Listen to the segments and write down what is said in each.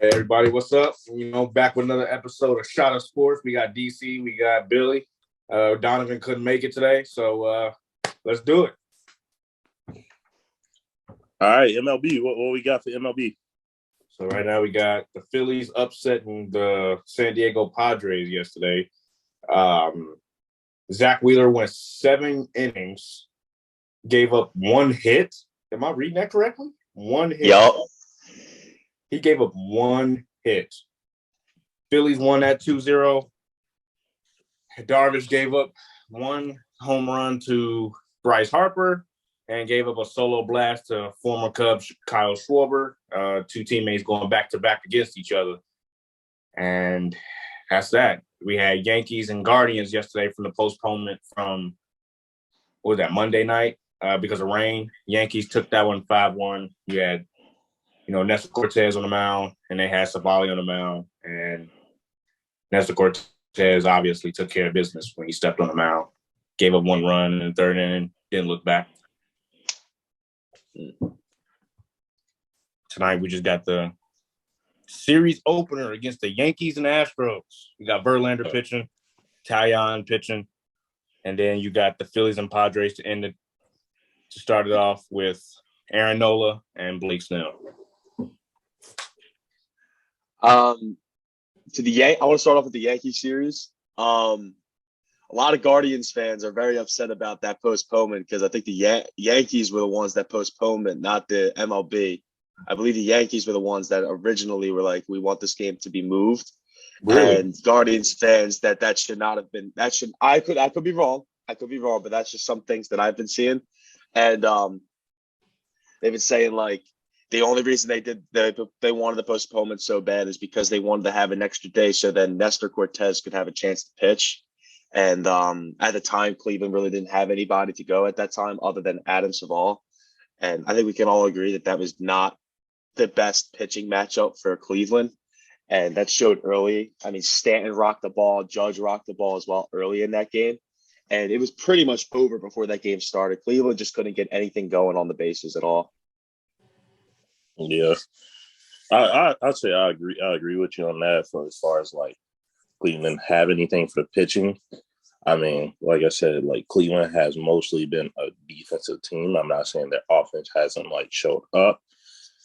Hey everybody, what's up? Back with another episode of Shot of Sports. We got DC, we got Billy. Donovan couldn't make it today, so let's do it. All right, MLB. What we got for MLB? So right now we got the Phillies upsetting the San Diego Padres yesterday. Zach Wheeler went 7 innings, gave up 1 hit. Am I reading that correctly? 1 hit. Yup. He gave up 1 hit. Phillies won that 2-0. Darvish gave up 1 home run to Bryce Harper and gave up a solo blast to former Cubs Kyle Schwarber. 2 teammates going back-to-back against each other. And that's that. We had Yankees and Guardians yesterday from the postponement from, Monday night because of rain. Yankees took that one 5-1. You had Nestor Cortez on the mound, and they had Savali on the mound. And Nestor Cortez obviously took care of business when he stepped on the mound. Gave up 1 run in the 3rd inning, didn't look back. Tonight we just got the series opener against the Yankees and Astros. You got Verlander pitching, Taillon pitching, and then you got the Phillies and Padres to start it off with Aaron Nola and Blake Snell. I want to start off with the Yankee series. A lot of Guardians fans are very upset about that postponement because I think the Yankees were the ones that postponed it, not the MLB. I believe the Yankees were the ones that originally were like, we want this game to be moved. Really? And Guardians fans that should not have been. I could be wrong. But that's just some things that I've been seeing. And they've been saying like the only reason they wanted the postponement so bad is because they wanted to have an extra day so then Nestor Cortez could have a chance to pitch. And at the time, Cleveland really didn't have anybody to go at that time other than Adam Savall. And I think we can all agree that was not the best pitching matchup for Cleveland. And that showed early. I mean, Stanton rocked the ball, Judge rocked the ball as well early in that game. And it was pretty much over before that game started. Cleveland just couldn't get anything going on the bases at all. Yeah. I'd say I agree with you on that as far as like Cleveland have anything for the pitching. I mean, like I said, like Cleveland has mostly been a defensive team. I'm not saying their offense hasn't like showed up.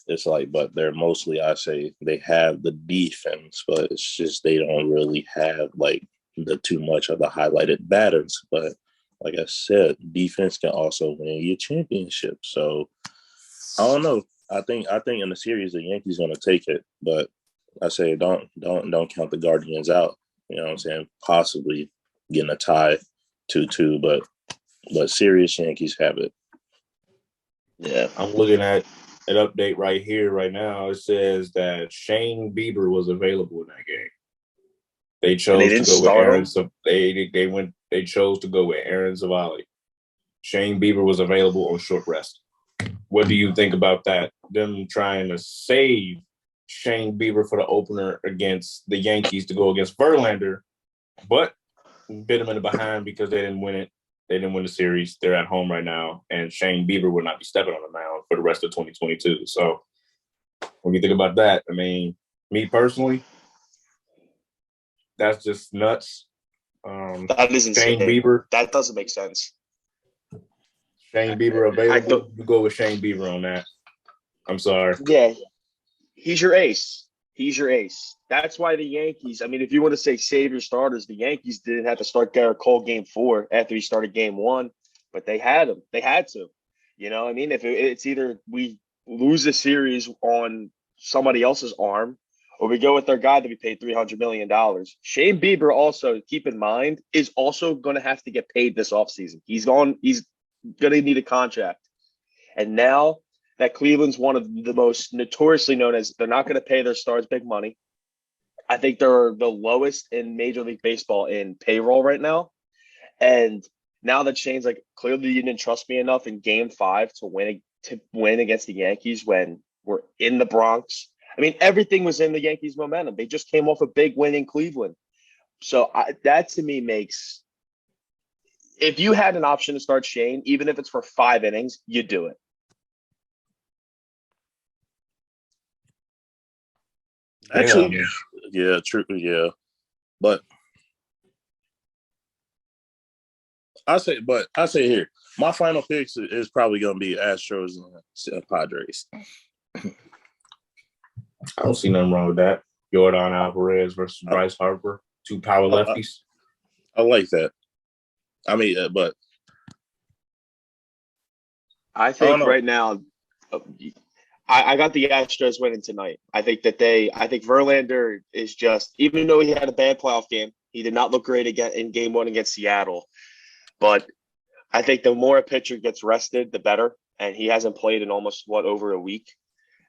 It's like, but they're mostly, I say they have the defense, but it's just they don't really have like the too much of the highlighted batters. But like I said, defense can also win you championship. So I don't know. I think in the series the Yankees gonna take it, but I say don't count the Guardians out. You know what I'm saying? Possibly getting a tie 2-2, but serious Yankees have it. Yeah, I'm looking at an update right here, right now. It says that Shane Bieber was available in that game. They chose to go with Aaron. They chose to go with Aaron Savali. Shane Bieber was available on short rest. What do you think about that? Them trying to save Shane Bieber for the opener against the Yankees to go against Verlander, but bit them in the behind because they didn't win it. They didn't win the series. They're at home right now, and Shane Bieber will not be stepping on the mound for the rest of 2022. So when you think about that, I mean, me personally, that's just nuts. That is insane. Shane Bieber. That doesn't make sense. Shane Bieber available. You go with Shane Bieber on that. I'm sorry. Yeah, he's your ace. That's why the Yankees, I mean, if you want to say save your starters, the Yankees didn't have to start Garrett Cole game 4 after he started game 1, but they had him. They had to. You know what I mean? If it's either we lose the series on somebody else's arm or we go with their guy that we paid $300 million. Shane Bieber also, keep in mind, is also going to have to get paid this offseason. He's going to need a contract. And now that Cleveland's one of the most notoriously known as they're not going to pay their stars big money. I think they're the lowest in Major League Baseball in payroll right now. And now that Shane's like, clearly you didn't trust me enough in game 5 to win against the Yankees when we're in the Bronx. I mean, everything was in the Yankees' momentum. They just came off a big win in Cleveland. So that to me makes – if you had an option to start Shane, even if it's for 5 innings, you'd do it. Actually, Yeah, yeah, true, yeah. But I say here, my final picks is probably going to be Astros and Padres. I don't see nothing wrong with that. Jordan Alvarez versus I, Bryce Harper, two power I, lefties. I like that. I mean, but I I don't think know. right now, uh, I got the Astros winning tonight. I think Verlander is just, even though he had a bad playoff game, he did not look great again in game one against Seattle. But I think the more a pitcher gets rested, the better. And he hasn't played in almost over a week.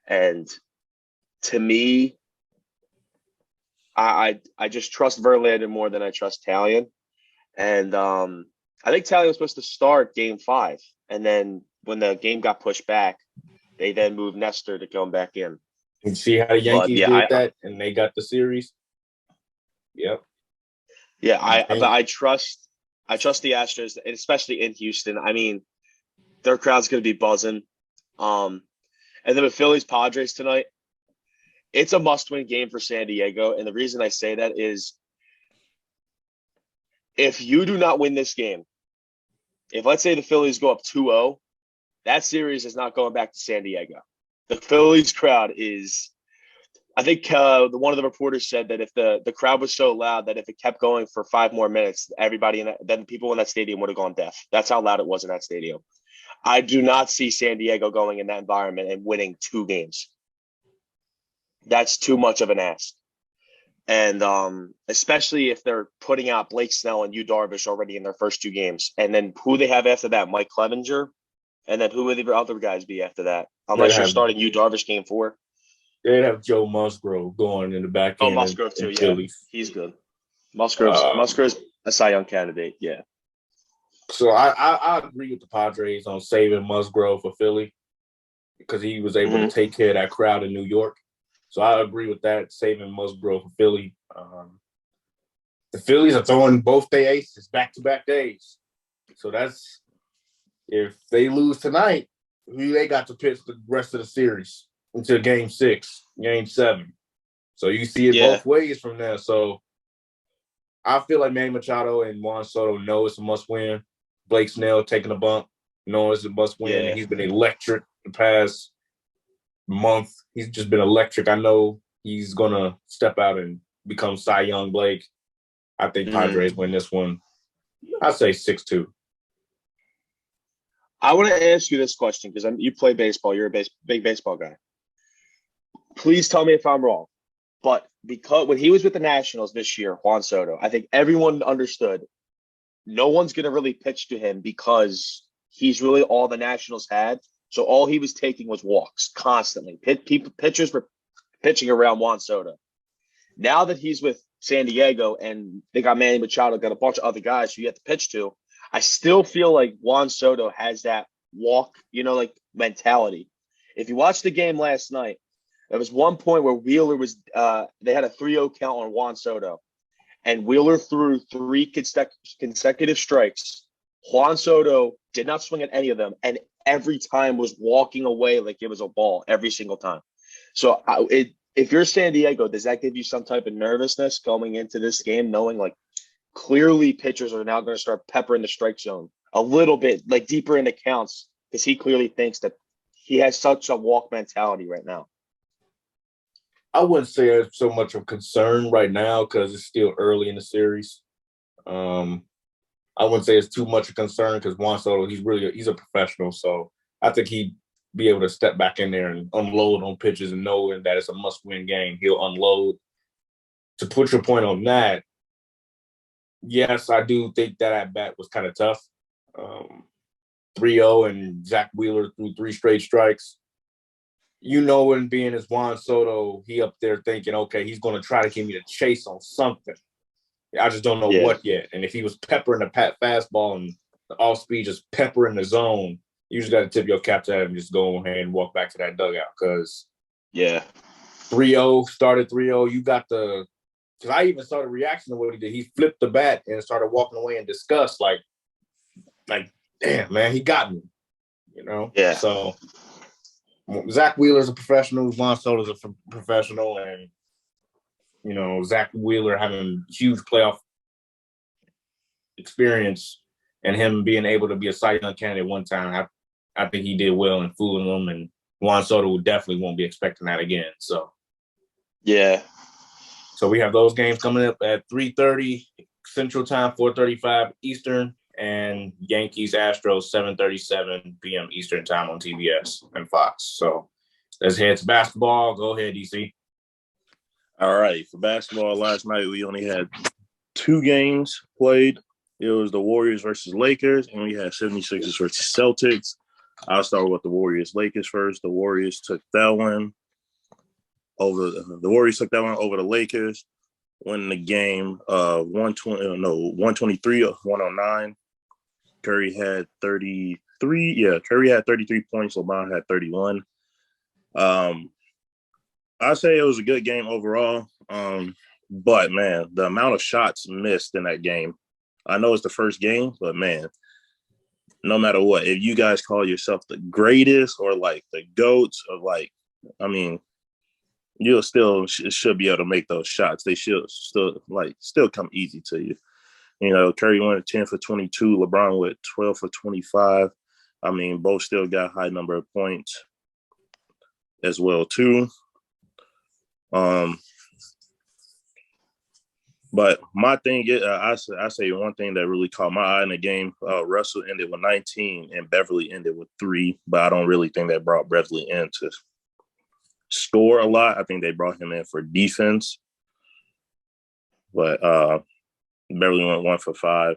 And to me, I just trust Verlander more than I trust Talion. And I think Talion was supposed to start game 5. And then when the game got pushed back, they then moved Nestor to come back in. You see how the But Yankees yeah, did that, and they got the series. Yep. I trust the Astros, and especially in Houston. I mean, their crowd's going to be buzzing. And then with Phillies Padres tonight, it's a must-win game for San Diego. And the reason I say that is, if you do not win this game, if let's say the Phillies go up 2-0, that series is not going back to San Diego. The Phillies crowd is, I think one of the reporters said that if the crowd was so loud that if it kept going for 5 more minutes, then people in that stadium would have gone deaf. That's how loud it was in that stadium. I do not see San Diego going in that environment and winning 2 games. That's too much of an ask. And especially if they're putting out Blake Snell and Yu Darvish already in their first 2 games. And then who they have after that, Mike Clevenger. And then who would the other guys be after that? Unless you're starting Yu Darvish game 4. They'd have Joe Musgrove going in the back end. Musgrove too, yeah. Phillies. He's good. Musgrove's a Cy Young candidate, yeah. So I agree with the Padres on saving Musgrove for Philly because he was able to take care of that crowd in New York. So I agree with that, saving Musgrove for Philly. The Phillies are throwing both their aces back-to-back days. So that's – if they lose tonight, who they got to pitch the rest of the series until Game 6, Game 7. So you see it both ways from there. So I feel like Manny Machado and Juan Soto know it's a must-win. Blake Snell taking a bump, knowing it's a must-win. Yeah. He's been electric the past month. He's just been electric. I know he's going to step out and become Cy Young Blake. I think Padres win this one. I'd say 6-2. I want to ask you this question because you play baseball. You're a big baseball guy. Please tell me if I'm wrong. But because when he was with the Nationals this year, Juan Soto, I think everyone understood no one's going to really pitch to him because he's really all the Nationals had. So all he was taking was walks constantly. Pitchers were pitching around Juan Soto. Now that he's with San Diego and they got Manny Machado, got a bunch of other guys who you have to pitch to, I still feel like Juan Soto has that walk, mentality. If you watched the game last night, there was one point where Wheeler was they had a 3-0 count on Juan Soto, and Wheeler threw 3 consecutive strikes. Juan Soto did not swing at any of them, and every time was walking away like it was a ball every single time. So if you're San Diego, does that give you some type of nervousness going into this game, knowing like clearly pitchers are now going to start peppering the strike zone a little bit, like deeper into counts, because he clearly thinks that he has such a walk mentality right now? I wouldn't say it's so much of concern right now because it's still early in the series. I wouldn't say it's too much of concern because Juan Soto, he's a professional. So I think he'd be able to step back in there and unload on pitches and knowing that it's a must-win game. He'll unload. To put your point on that, yes, I do think that at-bat was kind of tough. 3-0 and Zach Wheeler threw 3 straight strikes. And being as Juan Soto, he up there thinking, okay, he's going to try to give me the chase on something. I just don't know what yet. And if he was peppering the fastball and the off speed, just peppering the zone, you just got to tip your cap to that and just go ahead and walk back to that dugout because 3-0, started 3-0. You got because I even saw the reaction to what he did. He flipped the bat and started walking away in disgust, like, damn, man, he got me, Yeah. So Zach Wheeler's a professional. Juan Soto's a professional, and You know, Zach Wheeler having huge playoff experience and him being able to be a Cy Young candidate one time, I think he did well in fooling them, and Juan Soto definitely won't be expecting that again. So we have those games coming up at 3:30 Central Time, 4:35 Eastern, and Yankees Astros 7:37 p.m. Eastern Time on TBS and Fox. So let's head to basketball. Go ahead, DC. All right, for basketball, last night we only had 2 games played. It was the Warriors versus Lakers, and we had 76ers versus Celtics. I'll start with the Warriors-Lakers first. The Warriors took that one over the Lakers, winning the game 123-109. Curry had 33. Yeah, Curry had 33 points. LeBron had 31. I say it was a good game overall. But man, the amount of shots missed in that game. I know it's the first game, but man, no matter what, if you guys call yourself the greatest or like the GOATs or like, I mean, you'll still should be able to make those shots. They should still come easy to you. You know, Curry went 10 for 22, LeBron went 12 for 25. I mean, both still got high number of points as well too. But my thing is, I say one thing that really caught my eye in the game. Russell ended with 19 and Beverly ended with 3, but I don't really think that brought Beverly in to score a lot. I think they brought him in for defense. But Beverly went 1 for 5.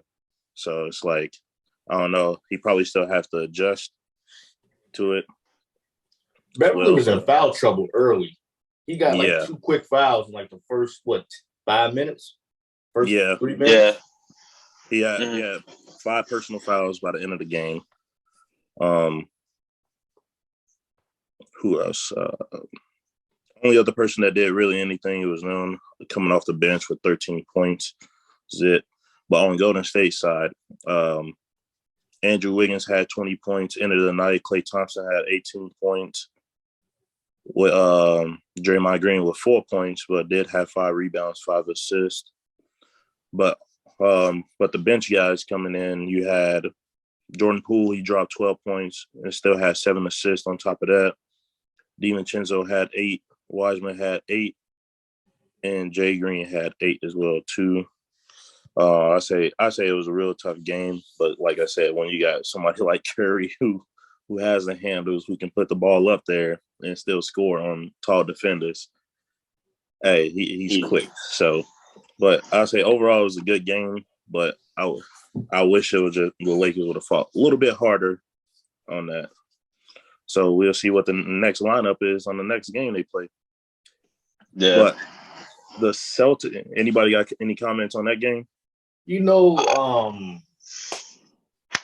So it's like, I don't know. He probably still has to adjust to it. Beverly was in foul trouble early. He got like 2 quick fouls in like the first, 5 minutes? First 3 minutes? Yeah. He had 5 personal fouls by the end of the game. Who else? Only other person that did really anything was known coming off the bench with 13 points. Zit. But on Golden State side, Andrew Wiggins had 20 points. End of the night, Klay Thompson had 18 points. With Draymond Green with 4 points, but did have 5 rebounds, 5 assists. But the bench guys coming in, you had Jordan Poole, he dropped 12 points and still had 7 assists on top of that. DiVincenzo had 8, Wiseman had 8, and Jay Green had 8 as well too. I say it was a real tough game, but like I said, when you got somebody like Curry who has the handles, who can put the ball up there and still score on tall defenders, hey, he's quick. So, but I say overall it was a good game, but I wish it was just the Lakers would have fought a little bit harder on that. So we'll see what the next lineup is on the next game they play. Yeah. But the Celtics, anybody got any comments on that game? You know,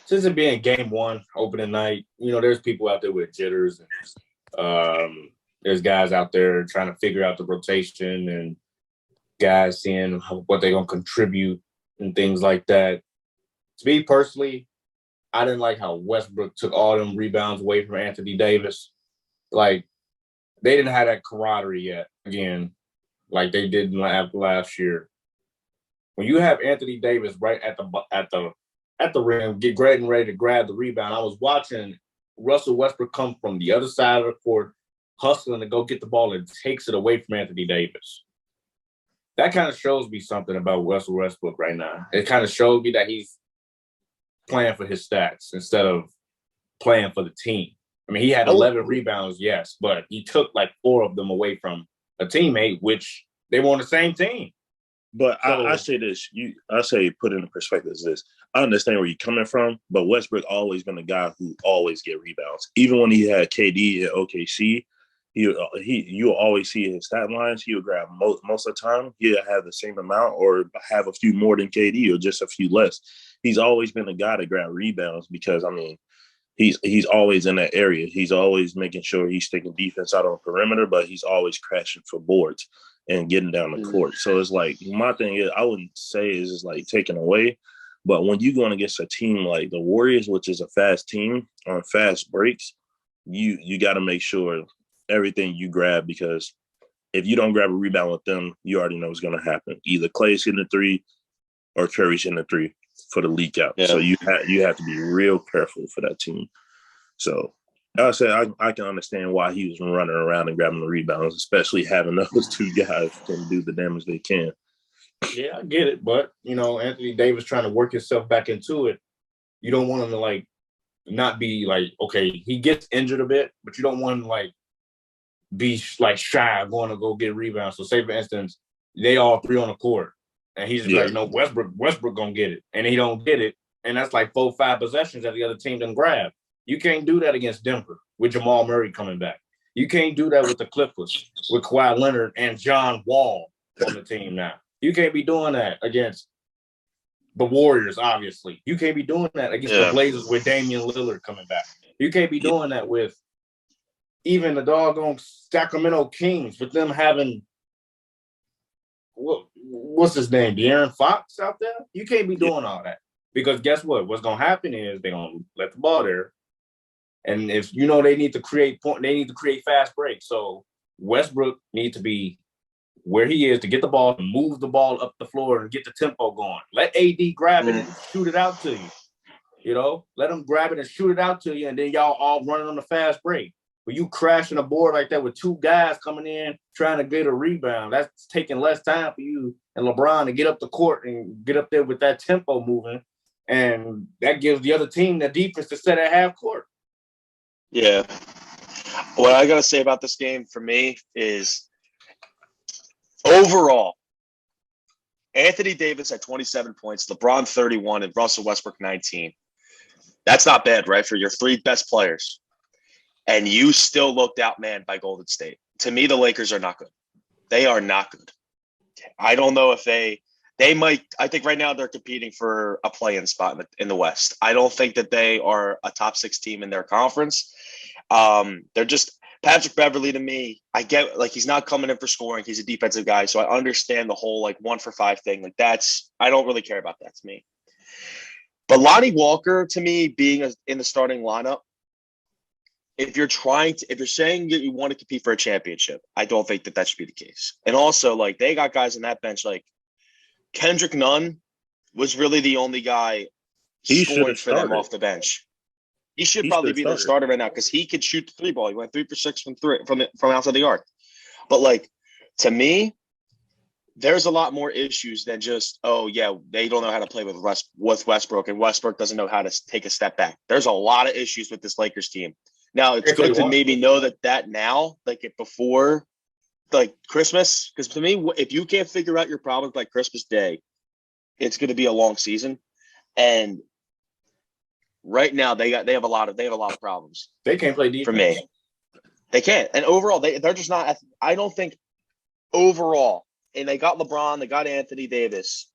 since it being game 1, opening night, you know, there's people out there with jitters. And, there's guys out there trying to figure out the rotation and guys seeing what they're going to contribute and things like that. To me personally, I didn't like how Westbrook took all them rebounds away from Anthony Davis. Like, they didn't have that camaraderie yet, again, like they did after last year. When you have Anthony Davis right at the rim, getting ready to grab the rebound, I was watching Russell Westbrook come from the other side of the court, hustling to go get the ball and takes it away from Anthony Davis. That kind of shows me something about Russell Westbrook right now. It kind of showed me that he's playing for his stats instead of playing for the team. I mean, he had 11 rebounds, yes, but he took like 4 of them away from a teammate, which they were on the same team. But so, I say this, put in the perspective is this. I understand where you're coming from, but Westbrook always been a guy who always get rebounds. Even when he had KD at OKC, you'll always see his stat lines. He'll grab most of the time. He'll have the same amount or have a few more than KD or just a few less. He's always been a guy to grab rebounds because, I mean, he's always in that area. He's always making sure he's sticking defense out on the perimeter, but he's always crashing for boards and getting down the court. So it's like, my thing is, I wouldn't say is like taken away, but when you're going against a team like the Warriors, which is a fast team on fast breaks, you got to make sure everything you grab, because if you don't grab a rebound with them, you already know what's going to happen. Either Clay's hitting a three or Curry's hitting a three for the leak out. Yeah. So you have to be real careful for that team. So I said I can understand why he was running around and grabbing the rebounds, especially having those two guys can do the damage they can. Yeah, I get it, but Anthony Davis trying to work himself back into it. You don't want him to not be okay. He gets injured a bit, but you don't want him to be shy of going to go get rebounds. So say for instance, they all three on the court, and he's just no, Westbrook gonna get it, and he don't get it, and that's 4-5 possessions that the other team done grab. You can't do that against Denver with Jamal Murray coming back. You can't do that with the Clippers with Kawhi Leonard and John Wall on the team now. You can't be doing that against the Warriors, obviously. You can't be doing that against the Blazers with Damian Lillard coming back. You can't be doing that with even the doggone Sacramento Kings with them having what's his name, De'Aaron Fox out there. You can't be doing all that because guess what? What's gonna happen is they're gonna let the ball there, and if they need to create they need to create fast breaks. So Westbrook needs to be where he is to get the ball, and move the ball up the floor, and get the tempo going. Let AD grab it and shoot it out to you. Let him grab it and shoot it out to you, and then y'all all running on the fast break. When you crashing a board like that with two guys coming in trying to get a rebound, that's taking less time for you and LeBron to get up the court and get up there with that tempo moving. And that gives the other team the defense to set at half court. Yeah. What I got to say about this game for me is overall, Anthony Davis had 27 points, LeBron 31, and Russell Westbrook 19. That's not bad, right, for your three best players. And you still looked outmanned by Golden State. To me, the Lakers are not good. They are not good. I don't know if they might. I think right now they're competing for a play-in spot in the West. I don't think that they are a top 6 team in their conference. They're just Patrick Beverley to me. I get he's not coming in for scoring. He's a defensive guy, so I understand the whole 1 for 5 thing. I don't really care about that to me. But Lonnie Walker to me being in the starting lineup. If you're saying that you want to compete for a championship, I don't think that should be the case. And also, they got guys on that bench, Kendrick Nunn was really the only guy scoring for them off the bench. He should probably be the starter right now because he could shoot the 3 ball. He went 3 for 6 from outside the arc. But to me, there's a lot more issues than just, they don't know how to play with Westbrook, and Westbrook doesn't know how to take a step back. There's a lot of issues with this Lakers team. Now, it's good to maybe know that now, before, Christmas, because to me, if you can't figure out your problems by Christmas Day, it's going to be a long season. And right now, they have a lot of problems. They can't play defense. For me. They can't. And overall, they're just not – I don't think overall, and they got LeBron, they got Anthony Davis,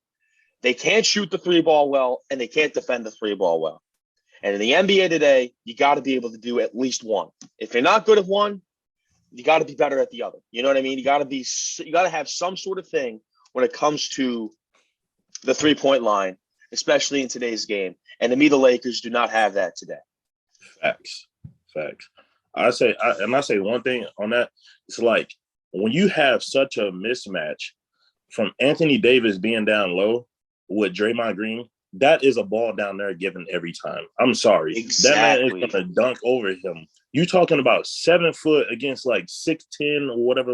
they can't shoot the 3 ball well, and they can't defend the 3 ball well. And in the NBA today, you got to be able to do at least one. If you're not good at one, you got to be better at the other. You know what I mean? You got to have some sort of thing when it comes to the 3-point line, especially in today's game. And to me, the Lakers do not have that today. Facts. I say one thing on that. It's when you have such a mismatch from Anthony Davis being down low with Draymond Green, that is a ball down there given every time. I'm sorry. Exactly. That man is going to dunk over him. You talking about 7 foot against 6'10" or whatever,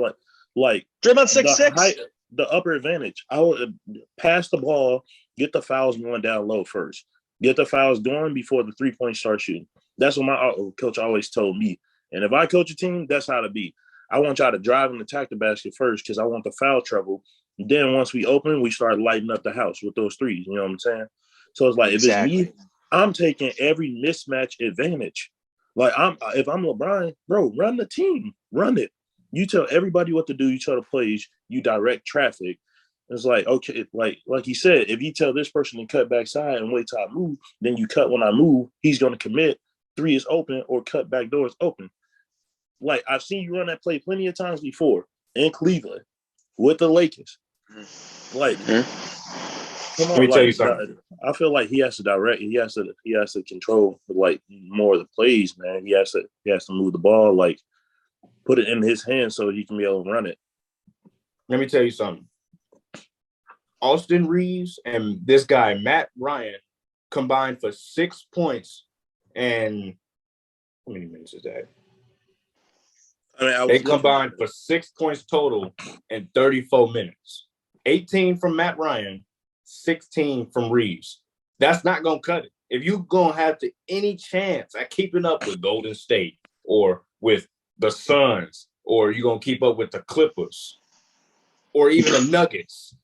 Draymond 6'6". The upper advantage. I would pass the ball, get the fouls going down low first. Get the fouls going before the 3-point start shooting. That's what my coach always told me. And if I coach a team, that's how to be. I want y'all to drive and attack the basket first because I want the foul trouble. And then once we open, we start lighting up the house with those threes. You know what I'm saying? So it's if it's me, I'm taking every mismatch advantage. If I'm LeBron, bro, run the team, run it. You tell everybody what to do. You tell the plays. You direct traffic. It's okay, like he said, if you tell this person to cut backside and wait till I move, then you cut when I move. He's going to commit. 3 is open or cut back door is open. I've seen you run that play plenty of times before in Cleveland with the Lakers. Come on, let me tell you something. I feel like he has to direct. He has to control more of the plays, man. He has to move the ball, put it in his hands so he can be able to run it. Let me tell you something. Austin Reeves and this guy, Matt Ryan, combined for 6 points. And how many minutes is that? I mean, They combined for 6 points total in 34 minutes. 18 from Matt Ryan, 16 from Reeves. That's not going to cut it. If you're going to have any chance at keeping up with Golden State or with the Suns, or you're going to keep up with the Clippers or even the Nuggets,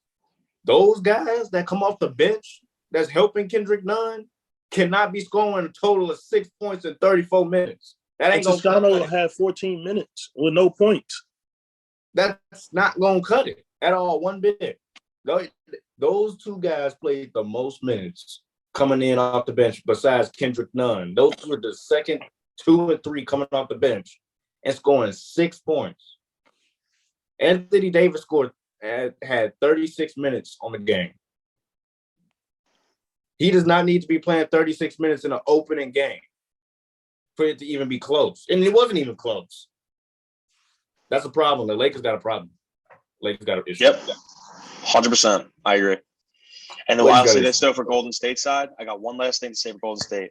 those guys that come off the bench that's helping Kendrick Nunn cannot be scoring a total of 6 points in 34 mintes. That ain't going to cut it. Had 14 minutes with no points. That's not going to cut it at all, one bit. Those two guys played the most minutes coming in off the bench besides Kendrick Nunn. Those were the second 2 and 3 coming off the bench and scoring 6 points. Anthony Davis had 36 minutes on the game. He does not need to be playing 36 minutes in an opening game for it to even be close. And it wasn't even close. That's a problem. The Lakers got a problem. Lakers got an issue. Yep. 100%. I agree. And then I'll say this, though, for Golden State side, I got one last thing to say for Golden State.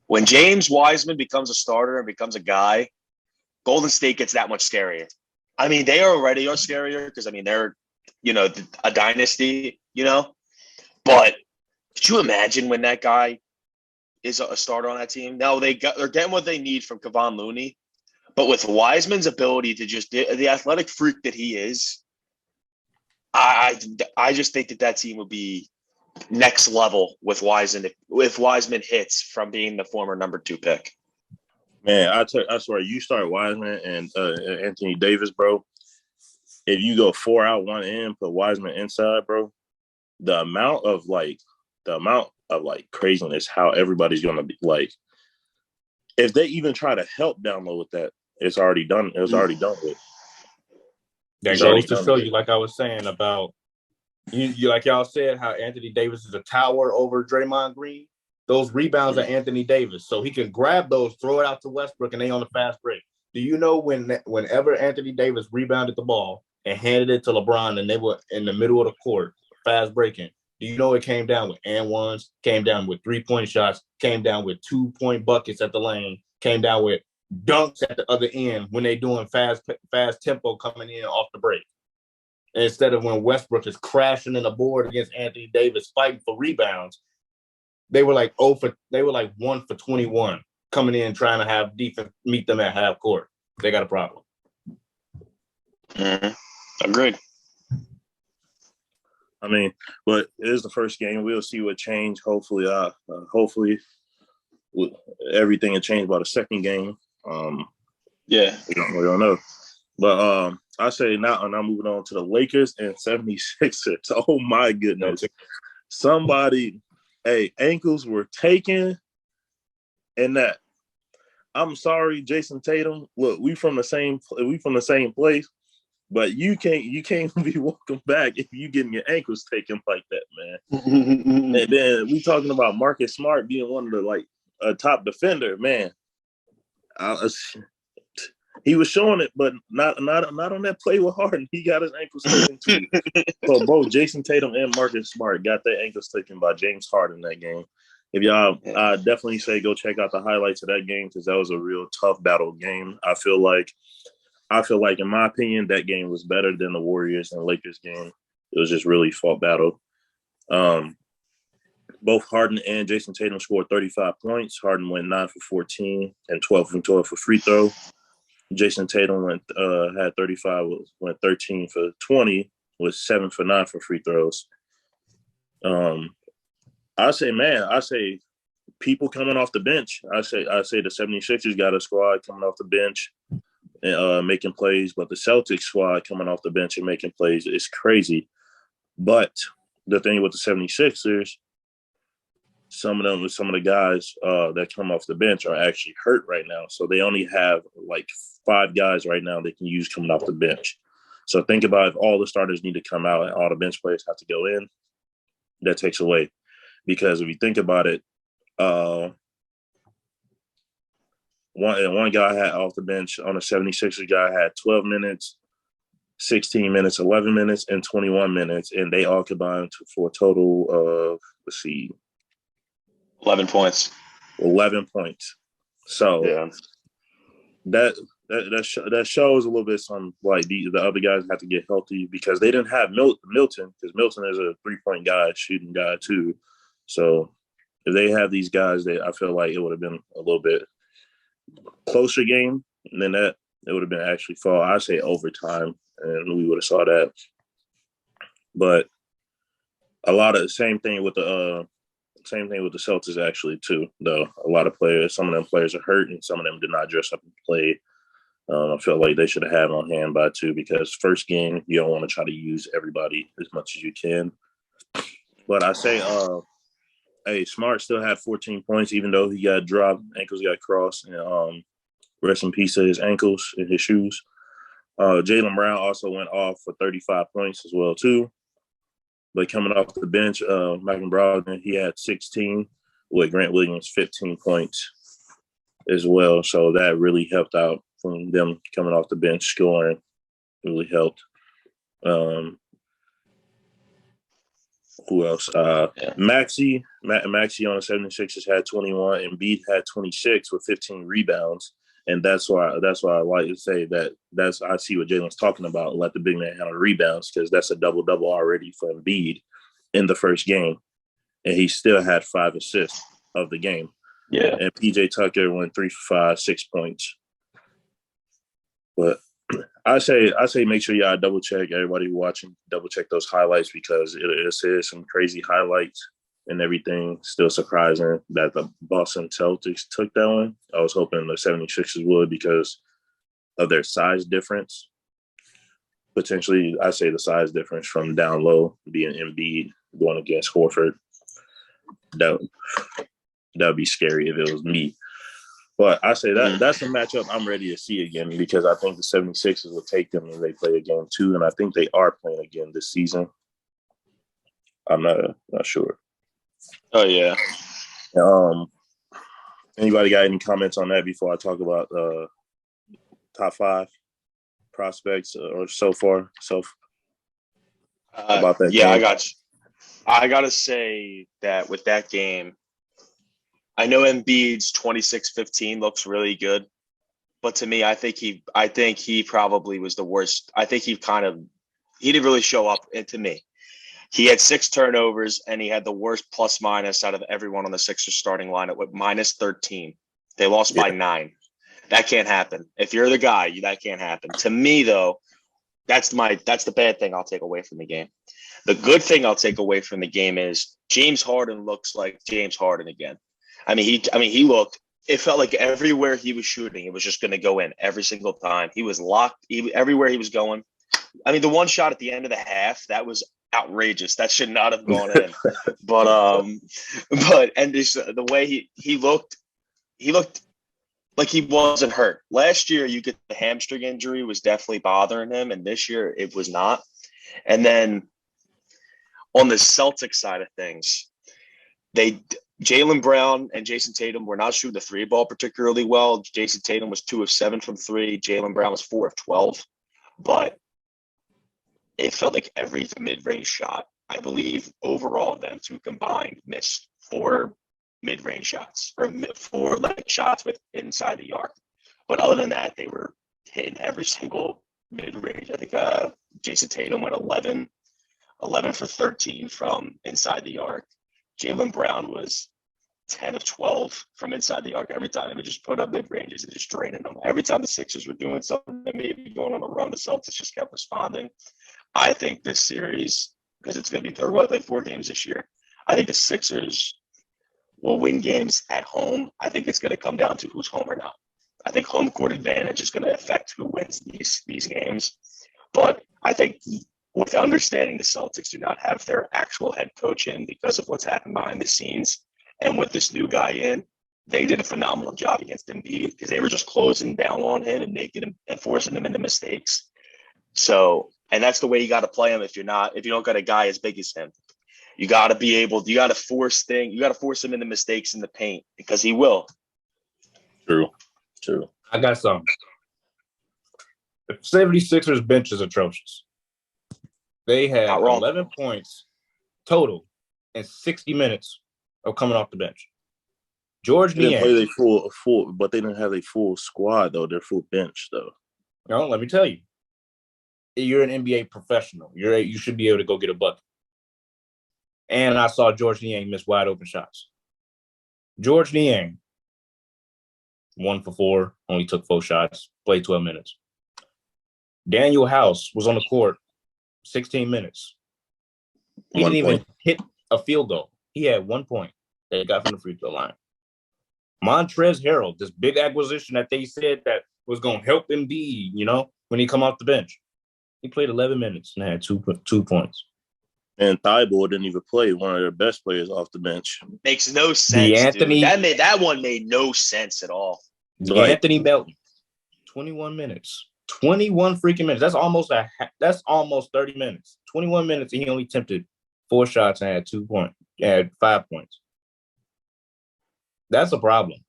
When James Wiseman becomes a starter and becomes a guy, Golden State gets that much scarier. I mean, they already are scarier because, I mean, they're, a dynasty, But could you imagine when that guy is a starter on that team? Now, they're getting what they need from Kevon Looney. But with Wiseman's ability to just – the athletic freak that he is, I just think that team would be next level with Wiseman if Wiseman hits from being the former number 2 pick. Man, I swear, you start Wiseman and Anthony Davis, bro. If you go 4 out, 1 in, put Wiseman inside, bro, the amount of craziness, how everybody's gonna be like. If they even try to help down low with that, it's already done. It was already done with. That goes to show you, like I was saying about you, like y'all said, how Anthony Davis is a tower over Draymond Green. Those rebounds are Anthony Davis, so he can grab those, throw it out to Westbrook, and they on the fast break. Do you know whenever Anthony Davis rebounded the ball and handed it to LeBron, and they were in the middle of the court, fast breaking? Do you know it came down with and ones, came down with 3-point shots, came down with 2-point buckets at the lane, came down with dunks at the other end when they doing fast tempo coming in off the break. Instead of when Westbrook is crashing in the board against Anthony Davis fighting for rebounds, they were like 1 for 21 coming in trying to have defense meet them at half court. They got a problem. Mm-hmm. Agreed. I mean, but it is the first game. We'll see what change. Hopefully, everything will change by the second game. Yeah, we don't know. But I say now moving on to the Lakers and 76ers. Oh my goodness. Somebody, ankles were taken and that. I'm sorry, Jason Tatum. Look, we from the same place, but you can't be welcome back if you getting your ankles taken like that, man. And then we talking about Marcus Smart being one of the a top defender, man. He was showing it, but not on that play with Harden. He got his ankles taken too. So both Jason Tatum and Marcus Smart got their ankles taken by James Harden that game. If y'all, I definitely say go check out the highlights of that game because that was a real tough battle game. I feel like, in my opinion, that game was better than the Warriors and Lakers game. It was just really fought battle. Both Harden and Jason Tatum scored 35 points. Harden went 9 for 14 and 12 from 12 for free throw. Jason Tatum had 35, went 13 for 20, was 7 for 9 for free throws. I say people coming off the bench. I say the 76ers got a squad coming off the bench and making plays, but the Celtics squad coming off the bench and making plays is crazy. But the thing with the 76ers, some of the guys that come off the bench are actually hurt right now. So they only have 5 guys right now they can use coming off the bench. So think about if all the starters need to come out and all the bench players have to go in, that takes away. Because if you think about it, one guy had off the bench on the 76ers guy had 12 minutes, 16 minutes, 11 minutes, and 21 minutes, and they all combined for a total of 11 points. 11 points. So Yeah. that shows a little bit some like the other guys have to get healthy because they didn't have Milton because Milton is a 3-point guy, shooting guy too. So if they have these guys, I feel like it would have been a little bit closer game than that. It would have been actually fall. I say overtime, and we would have saw that. But a lot of same thing with the Celtics actually too. Though a lot of players, some of them players are hurt, and some of them did not dress up and play. I feel like they should have had on hand by two because first game you don't want to try to use everybody as much as you can. But I say, hey, Smart still had 14 points even though he got dropped, ankles got crossed, and rest in peace to his ankles and his shoes. Jaylen Brown also went off for 35 points as well too. But coming off the bench, Malcolm Brogdon, he had 16 with Grant Williams 15 points as well. So that really helped out from them coming off the bench scoring. Really helped. Who else? Maxey on the 76ers had 21, and Embiid had 26 with 15 rebounds. And that's why I like to say I see what Jalen's talking about. Let the big man handle rebounds because that's a double-double already for Embiid in the first game. And he still had 5 assists of the game. Yeah. And PJ Tucker went 3 for 5, 6 points. But I say make sure y'all double check, everybody watching, double check those highlights because it is some crazy highlights and everything. Still surprising that the Boston Celtics took that one. I was hoping the 76ers would because of their size difference. Potentially, I say the size difference from down low being Embiid going against Horford. That would be scary if it was me. But I say that's a matchup I'm ready to see again because I think the 76ers will take them when they play again too, and I think they are playing again this season. I'm not sure. Oh yeah. Anybody got any comments on that before I talk about top 5 prospects or so far? About that yeah, game? I got you. I gotta say that with that game, I know Embiid's 26-15 looks really good, but to me, I think he probably was the worst. I think he didn't really show up. And to me, he had 6 turnovers and he had the worst plus minus out of everyone on the Sixers starting lineup with minus 13. They lost by 9. That can't happen. If you're the guy, that can't happen. To me, though, that's the bad thing I'll take away from the game. The good thing I'll take away from the game is James Harden looks like James Harden again. He looked. It felt like everywhere he was shooting, it was just going to go in every single time. He was locked everywhere he was going. The one shot at the end of the half that was outrageous. That should not have gone in. The way he looked like he wasn't hurt. Last year, you get the hamstring injury was definitely bothering him, and this year it was not. And then on the Celtics side of things, Jaylen Brown and Jason Tatum were not shooting the 3 ball particularly well. Jason Tatum was 2 of 7 from 3. Jaylen Brown was 4 of 12. But it felt like every mid-range shot, I believe, overall, them two combined missed 4 mid-range shots or 4 shots with inside the arc. But other than that, they were hitting every single mid-range. I think Jason Tatum went 11 for 13 from inside the arc. Jaylen Brown was 10 of 12 from inside the arc. Every time they would just put up mid-ranges and just draining them. Every time the Sixers were doing something, maybe going on a run, the Celtics just kept responding. I think this series, because it's going to be 4 games this year, I think the Sixers will win games at home. I think it's going to come down to who's home or not. I think home court advantage is going to affect who wins these games. But I think with understanding the Celtics do not have their actual head coach in because of what's happened behind the scenes, and with this new guy in, they did a phenomenal job against Embiid because they were just closing down on him and making him and forcing him into mistakes. So, and that's the way you got to play him if you don't got a guy as big as him. You got to force him into mistakes in the paint because he will. True. I got some. The 76ers bench is atrocious. They had Not wrong. 11 points total in 60 minutes of coming off the bench. George They didn't play Niang. their full, but they didn't have a full squad though. Their full bench though. No, let me tell you. You're an NBA professional. You should be able to go get a bucket. And I saw George Niang miss wide open shots. George Niang, 1 for 4, only took 4 shots, played 12 minutes. Daniel House was on the court 16 minutes. He didn't even hit a field goal. He had 1 point that he got from the free throw line. Montrezl Harrell, this big acquisition that they said that was going to help Embiid, when he come off the bench. He played 11 minutes and had 2 points. And Thibault didn't even play, one of their best players off the bench. Makes no sense, Anthony, dude. That one made no sense at all. Anthony Melton, 21 minutes. 21 freaking minutes. That's almost 30 minutes. 21 minutes, and he only attempted 4 shots and had 2 points. Had 5 points. That's a problem.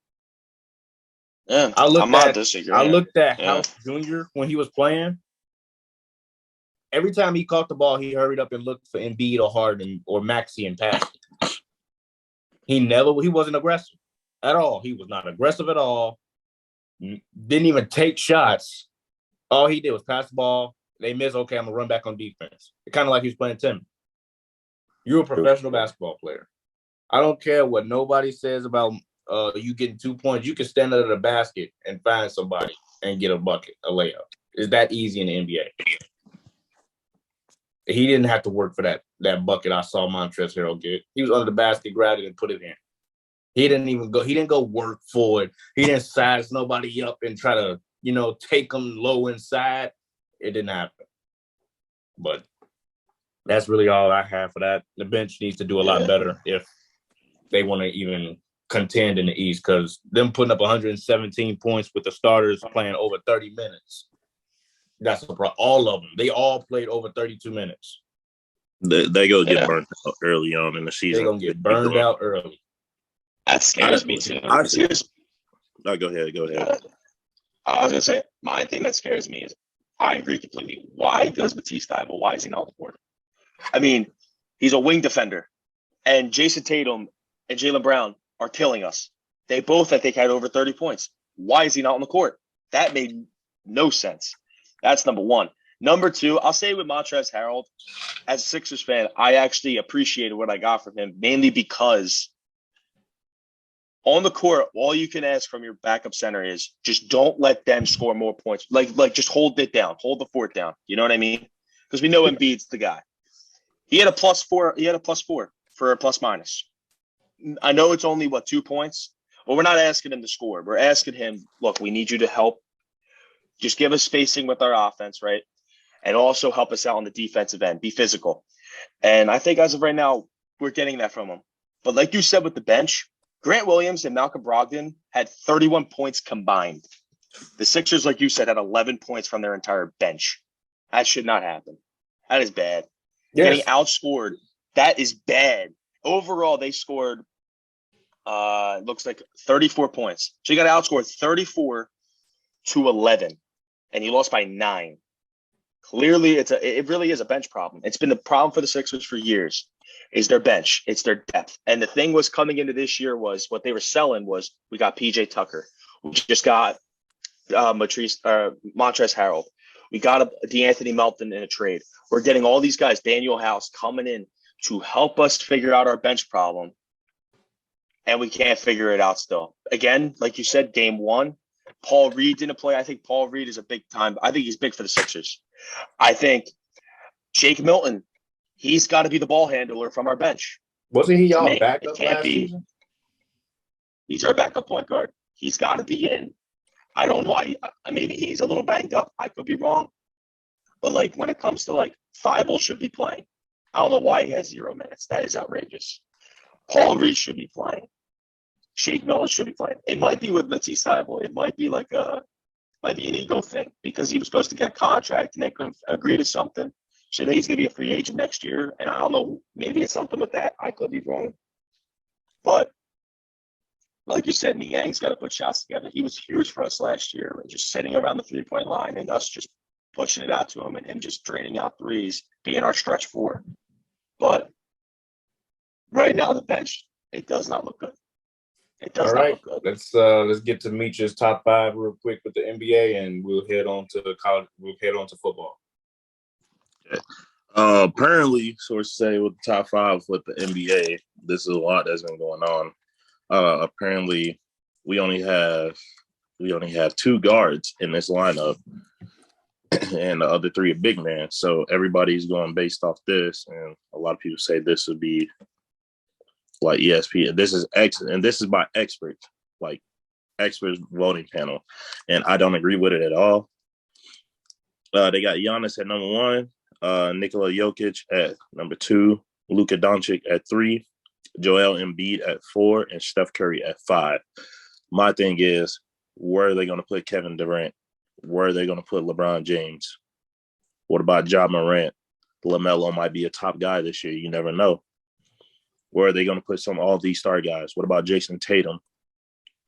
Yeah, I looked at Yeah. House Jr. when he was playing. Every time he caught the ball, he hurried up and looked for Embiid or Harden or Maxey and passed it. He wasn't aggressive at all. He was not aggressive at all. Didn't even take shots. All he did was pass the ball. They missed. Okay, I'm going to run back on defense. It's kind of like he was playing Tim. You're a professional basketball player. I don't care what nobody says about you getting 2 points. You can stand under the basket and find somebody and get a bucket, a layup. It's that easy in the NBA. He didn't have to work for that bucket I saw Montrezl Harrell get. He was under the basket, grabbed it, and put it in. He didn't go work for it. He didn't size nobody up and try to, take them low inside. It didn't happen. But that's really all I have for that. The bench needs to do a lot better if they want to even contend in the East, because them putting up 117 points with the starters playing over 30 minutes. That's the problem. All of them. They all played over 32 minutes. They go get burnt out early on in the season. They're going to get burned out early. That scares me too. Go ahead. I was going to say, my thing that scares me is, I agree completely. Why does Matisse Thybulle, why is he not on the court? I mean, he's a wing defender. And Jason Tatum and Jaylen Brown are killing us. They both, I think, had over 30 points. Why is he not on the court? That made no sense. That's number one. Number two, I'll say with Montrezl Harrell, as a Sixers fan, I actually appreciated what I got from him, mainly because on the court, all you can ask from your backup center is just don't let them score more points. Like just hold it down, hold the fort down. You know what I mean? Because we know Embiid's the guy. He had a +4. He had a +4 for a plus minus. I know it's only 2 points, but we're not asking him to score. We're asking him, look, we need you to help. Just give us spacing with our offense, right? And also help us out on the defensive end. Be physical. And I think as of right now, we're getting that from him. But like you said with the bench, Grant Williams and Malcolm Brogdon had 31 points combined. The Sixers, like you said, had 11 points from their entire bench. That should not happen. That is bad. Yes. Getting outscored, that is bad. Overall, they scored, it looks like 34 points. So you got outscored 34-11, and you lost by 9. Clearly, it really is a bench problem. It's been the problem for the Sixers for years, is their bench. It's their depth. And the thing was coming into this year was what they were selling was we got PJ Tucker. We just got Montrezl Harrell. We got DeAnthony Melton in a trade. We're getting all these guys, Daniel House, coming in to help us figure out our bench problem. And we can't figure it out still. Again, like you said, game 1, Paul Reed didn't play. I think Paul Reed is a big time. I think he's big for the Sixers. I think Jake Milton, he's got to be the ball handler from our bench. Wasn't he y'all Man, backup it can't last be. season? He's our backup point guard. He's got to be in. I don't know why. Maybe he's a little banged up. I could be wrong. But when it comes to Thybulle should be playing. I don't know why he has 0 minutes. That is outrageous. Paul Reed should be playing. Shake Milton should be playing. It might be with Matisse Thybulle. It might be might be an ego thing because he was supposed to get a contract and they couldn't agree to something. So he's going to be a free agent next year. And I don't know. Maybe it's something with that. I could be wrong. But like you said, Niang's got to put shots together. He was huge for us last year, just sitting around the 3-point line and us just pushing it out to him and him just draining out threes, being our stretch four. But right now, the bench, it does not look good. It does All not right, look good. let's get to Meech's top 5 real quick with the NBA, and we'll head on to college. We'll head on to football. Apparently, sources say with the top 5 with the NBA, this is a lot that's been going on. Apparently, we only have 2 guards in this lineup, and the other 3 are big men. So everybody's going based off this, and a lot of people say this would be like ESPN. This is and this is by experts, like experts voting panel, and I don't agree with it at all. They got Giannis at number 1, Nikola Jokic at number 2, Luka Doncic at 3, Joel Embiid at 4, and Steph Curry at 5. My thing is, where are they going to put Kevin Durant? Where are they going to put LeBron James? What about Ja Morant? LaMelo might be a top guy this year. You never know. Where are they going to put all these star guys? What about Jason Tatum?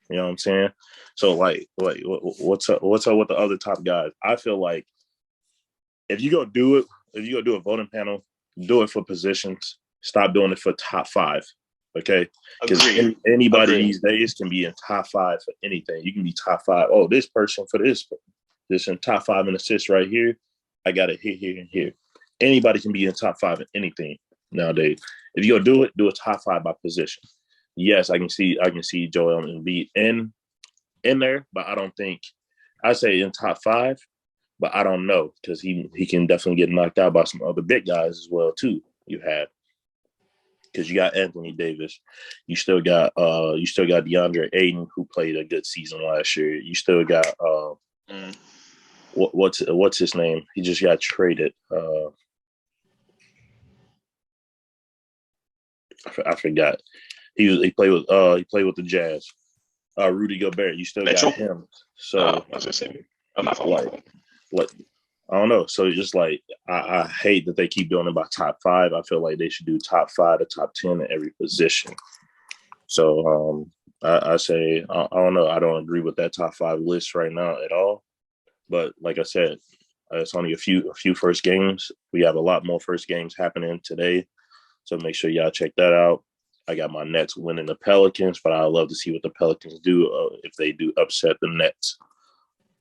You know what I'm saying? So, like what's up with the other top guys? I feel like if you go do a voting panel, do it for positions. Stop doing it for top 5. Okay, because anybody these days can be in top 5 for anything. You can be top 5. Oh, this person for this in top 5 in assists right here. I got it here, and here. Anybody can be in top 5 in anything nowadays. If you go do a top 5 by position. Yes, I can see Joel Embiid in there, but I don't think I say in top 5, but I don't know because he can definitely get knocked out by some other big guys as well too. You have. Because you got Anthony Davis, you still got DeAndre Ayton, who played a good season last year. You still got what's his name? He just got traded. I forgot. He played with the Jazz. Rudy Gobert. You still Mitchell? got him. So I was gonna say, I'm not following. what? I don't know. So just like I hate that they keep doing it by top 5. I feel like they should do top 5 to top 10 in every position. So I say I don't know. I don't agree with that top 5 list right now at all. But like I said, it's only a few first games. We have a lot more first games happening today. So make sure y'all check that out. I got my Nets winning the Pelicans, but I'd love to see what the Pelicans do if they do upset the Nets.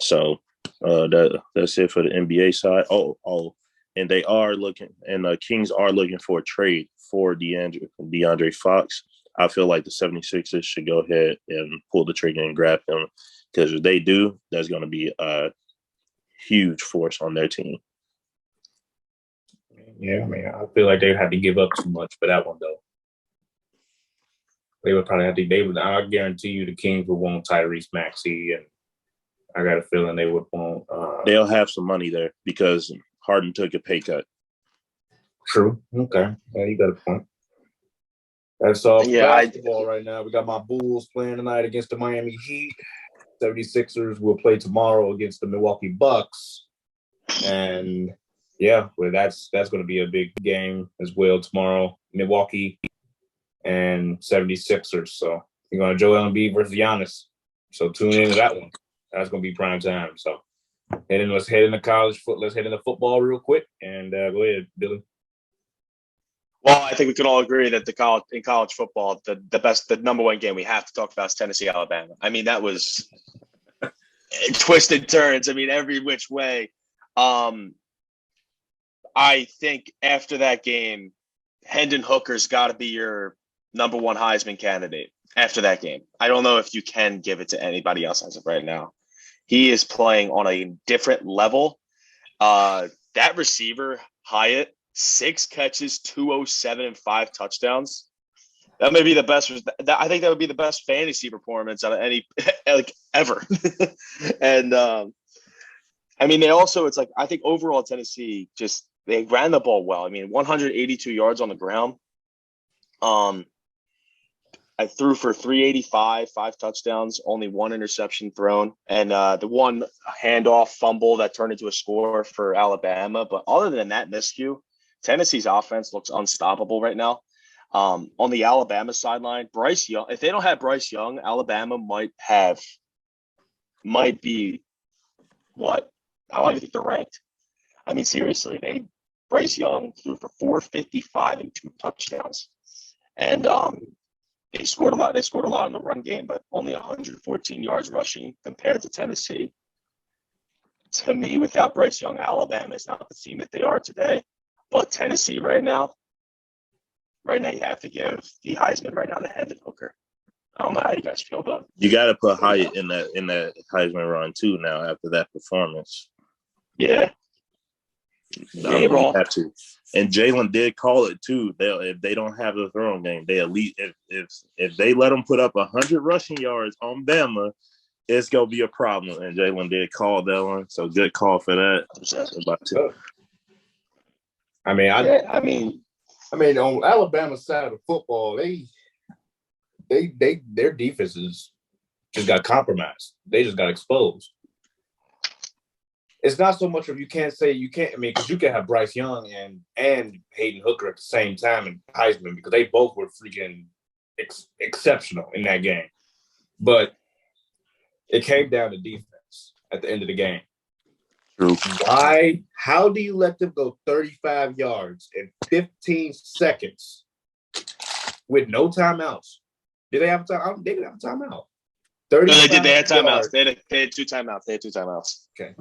So that's it for the NBA side. Oh, and they are looking, and the Kings are looking for a trade for DeAndre Fox. I feel like the 76ers should go ahead and pull the trigger and grab him because if they do, that's going to be a huge force on their team. Yeah, I mean, I feel like they had to give up too much for that one, though. They would probably have to. I guarantee you, the Kings would want Tyrese Maxey, and I got a feeling they would want. They'll have some money there because Harden took a pay cut. True. Okay. Yeah, you got a point. That's all basketball right now. We got my Bulls playing tonight against the Miami Heat. 76ers will play tomorrow against the Milwaukee Bucks. And yeah, well, that's going to be a big game as well tomorrow. Milwaukee and 76ers. So you're going to Joel Embiid versus Giannis. So tune into that one. That's going to be prime time. So let's head into college football. Let's head into football real quick. And go ahead, Billy. Well, I think we can all agree that in college football, the number 1 game we have to talk about is Tennessee, Alabama. I mean, that was twisted turns. I mean, every which way. I think after that game, Hendon Hooker's got to be your number 1 Heisman candidate after that game. I don't know if you can give it to anybody else as of right now. He is playing on a different level. That receiver, Hyatt, 6 catches, 207, and 5 touchdowns. That may be the best. I think that would be the best fantasy performance out of any ever. And I mean, it's like I think overall Tennessee they ran the ball well. I mean, 182 yards on the ground. I threw for 385, 5 touchdowns, only 1 interception thrown, and the 1 handoff fumble that turned into a score for Alabama. But other than that miscue, Tennessee's offense looks unstoppable right now. On the Alabama sideline, Bryce Young, if they don't have Bryce Young, Alabama might be what? I don't even think they're ranked. I mean, seriously, Bryce Young threw for 455 and 2 touchdowns. And they scored a lot. They scored a lot in the run game, but only 114 yards rushing compared to Tennessee. To me, without Bryce Young, Alabama is not the team that they are today. But Tennessee right now, you have to give the Heisman right now to Hendon Hooker. I don't know how you guys feel about it. You got to put Hyatt in that Heisman run too now after that performance. Yeah. I mean, you have to. And Jalen did call it too. If they don't have the throwing game, they elite. If they let them put up 100 rushing yards on Bama, it's gonna be a problem. And Jalen did call that one, so good call for that. I mean, I mean, on Alabama's side of football, their defenses just got compromised. They just got exposed. It's not so much of you can't. I mean, because you can have Bryce Young and Hayden Hooker at the same time in Heisman because they both were freaking exceptional in that game. But it came down to defense at the end of the game. True. Why? How do you let them go 35 yards in 15 seconds with no timeouts? Did they have a timeout? They didn't have a timeout. No, they did. They had timeouts. They had 2 timeouts. Okay.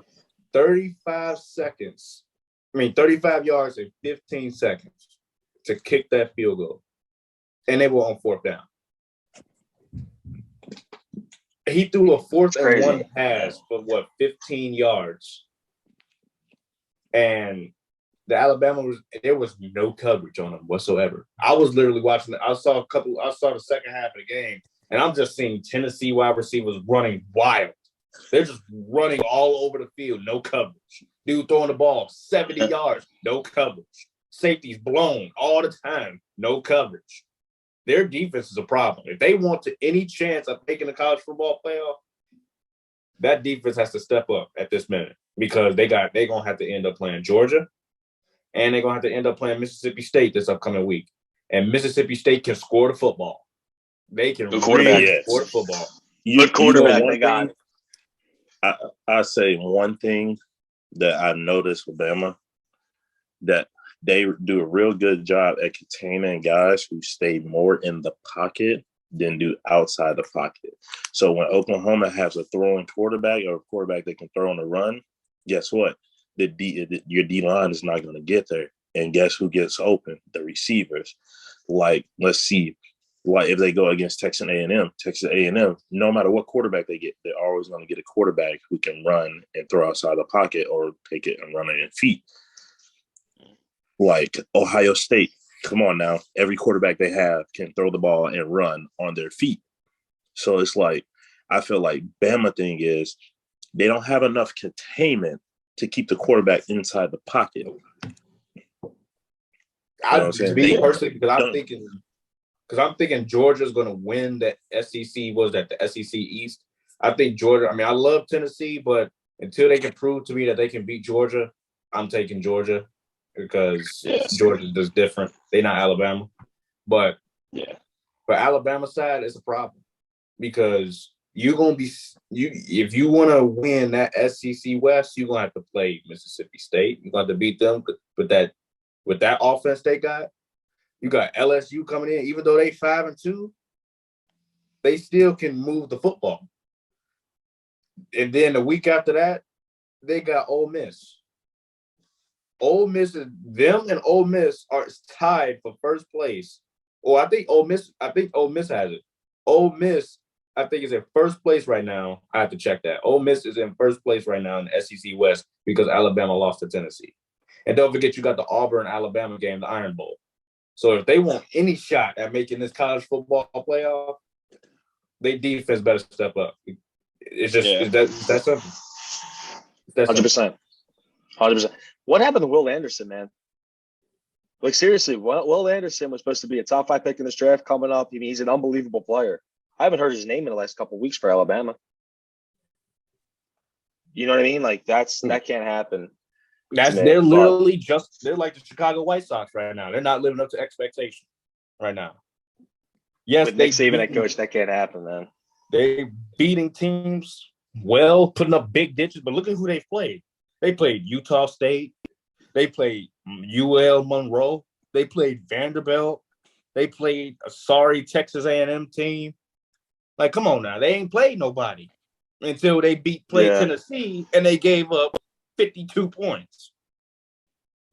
35 seconds. 35 yards in 15 seconds to kick that field goal. And they were on 4th down. He threw a 4th and 1 pass for 15 yards. And the there was no coverage on them whatsoever. I was literally watching it. I saw the second half of the game, and I'm just seeing Tennessee wide receivers running wild. They're just running all over the field, no coverage. Dude throwing the ball 70 yards, no coverage. Safeties blown all the time, no coverage. Their defense is a problem. If they want any chance of making the college football playoff, that defense has to step up at this minute because they're gonna have to end up playing Georgia, and they're gonna have to end up playing Mississippi State this upcoming week. And Mississippi State can score the football. They can really score the football. Good quarterback they got. I say one thing that I noticed with Bama, that they do a real good job at containing guys who stay more in the pocket than do outside the pocket. So when Oklahoma has a throwing quarterback or a quarterback that can throw on the run, guess what? Your D-line is not going to get there. And guess who gets open? The receivers. Like, let's see. Like if they go against Texas A&M, no matter what quarterback they get, they're always going to get a quarterback who can run and throw outside the pocket or take it and run it in feet. Like Ohio State, come on now. Every quarterback they have can throw the ball and run on their feet. So it's like, I feel like Bama thing is they don't have enough containment to keep the quarterback inside the pocket. To be personally, because I'm thinking Georgia's going to win the SEC. Was that the SEC East? I think Georgia. I love Tennessee, but until they can prove to me that they can beat Georgia, I'm taking Georgia because Georgia's just different. They're not Alabama, but for Alabama side, it's a problem because you're gonna be if you want to win that SEC West, you're gonna have to play Mississippi State. You're gonna have to beat them with that offense they got. You got LSU coming in, even though they 5-2, they still can move the football. And then the week after that, they got Ole Miss. Ole Miss and Ole Miss are tied for first place. Or I think Ole Miss has it. Ole Miss, I think, is in first place right now. I have to check that. Ole Miss is in first place right now in the SEC West because Alabama lost to Tennessee. And don't forget, you got the Auburn-Alabama game, the Iron Bowl. So if they want any shot at making this college football playoff, their defense better step up. It's just that's simple. 100%. 100%. What happened to Will Anderson, man? Like, seriously, Will Anderson was supposed to be a top 5 pick in this draft coming up. He's an unbelievable player. I haven't heard his name in the last couple of weeks for Alabama. You know what I mean? Like, that can't happen. They're literally they're like the Chicago White Sox right now. They're not living up to expectation right now. Yes, with Nick Saban at coach, that can't happen, man. They beating teams well, putting up big ditches, but look at who they played. They played Utah State. They played UL Monroe. They played Vanderbilt. They played a sorry Texas A&M team. Like, come on now. They ain't played nobody until they played Tennessee, and they gave up 52 points.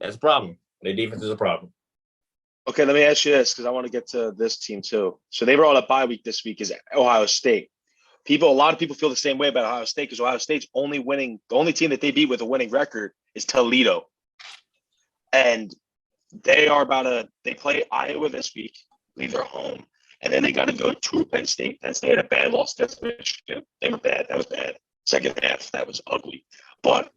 That's a problem. Their defense is a problem. Okay, let me ask you this because I want to get to this team too. So they were on a bye week this week is Ohio State. A lot of people feel the same way about Ohio State because Ohio State's the only team that they beat with a winning record is Toledo. And they play Iowa this week, leave their home. And then they got to go to Penn State. Penn State had a bad loss against Michigan. They were bad. That was bad. Second half, that was ugly. But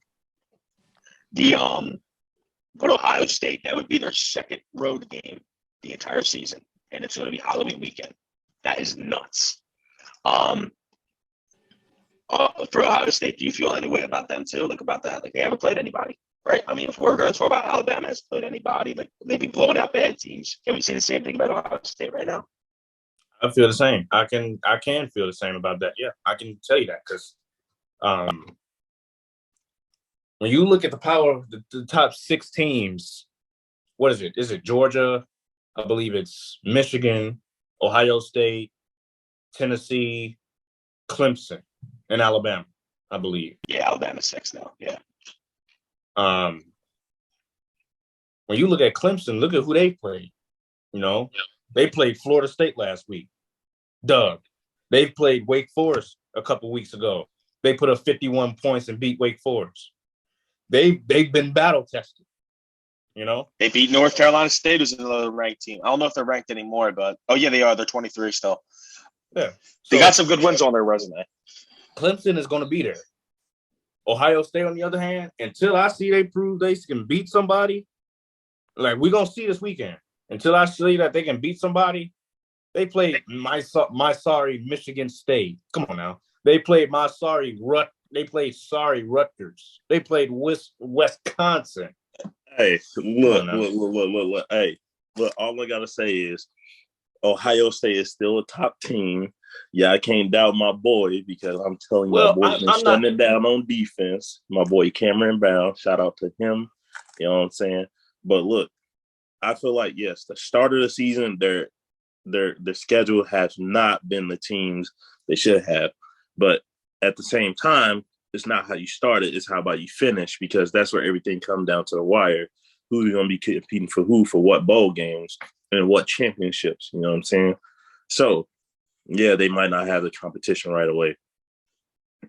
go to Ohio State, that would be their second road game the entire season. And it's going to be Halloween weekend. That is nuts. For Ohio State, do you feel any way about them too? Like about that? Like they haven't played anybody, right? I mean, if we're going to talk about Alabama hasn't played anybody, like they've been blowing out bad teams. Can we say the same thing about Ohio State right now? I feel the same. I can feel the same about that. Yeah, I can tell you that because when you look at the power of the top 6 teams, what is it? Is it Georgia? I believe it's Michigan, Ohio State, Tennessee, Clemson, and Alabama, I believe. Yeah, Alabama's 6 now. Yeah. When you look at Clemson, look at who they played. You know, they played Florida State last week. Doug. They've played Wake Forest a couple weeks ago. They put up 51 points and beat Wake Forest. They've been battle tested. You know, they beat North Carolina State, who's another ranked team. I don't know if they're ranked anymore, but yeah, they are. They're 23 still. Yeah, they got some good wins on their resume. Clemson is going to be there. Ohio State, on the other hand, until I see they prove they can beat somebody, like we're gonna see this weekend. Until I see that they can beat somebody, they played my sorry Michigan State. Come on now, they played They played Rutgers. They played Wisconsin. Hey, look. Hey, look, all I got to say is Ohio State is still a top team. Yeah, I can't doubt my boy because I'm telling you, my boy's been shutting it down on defense. My boy Cameron Brown, shout out to him. You know what I'm saying? But look, I feel like, yes, the start of the season, their schedule has not been the teams they should have. But at the same time, it's not how you start it, it's how about you finish, because that's where everything comes down to the wire. Who's going to be competing for who, for what bowl games, and what championships, you know what I'm saying? So, yeah, they might not have the competition right away.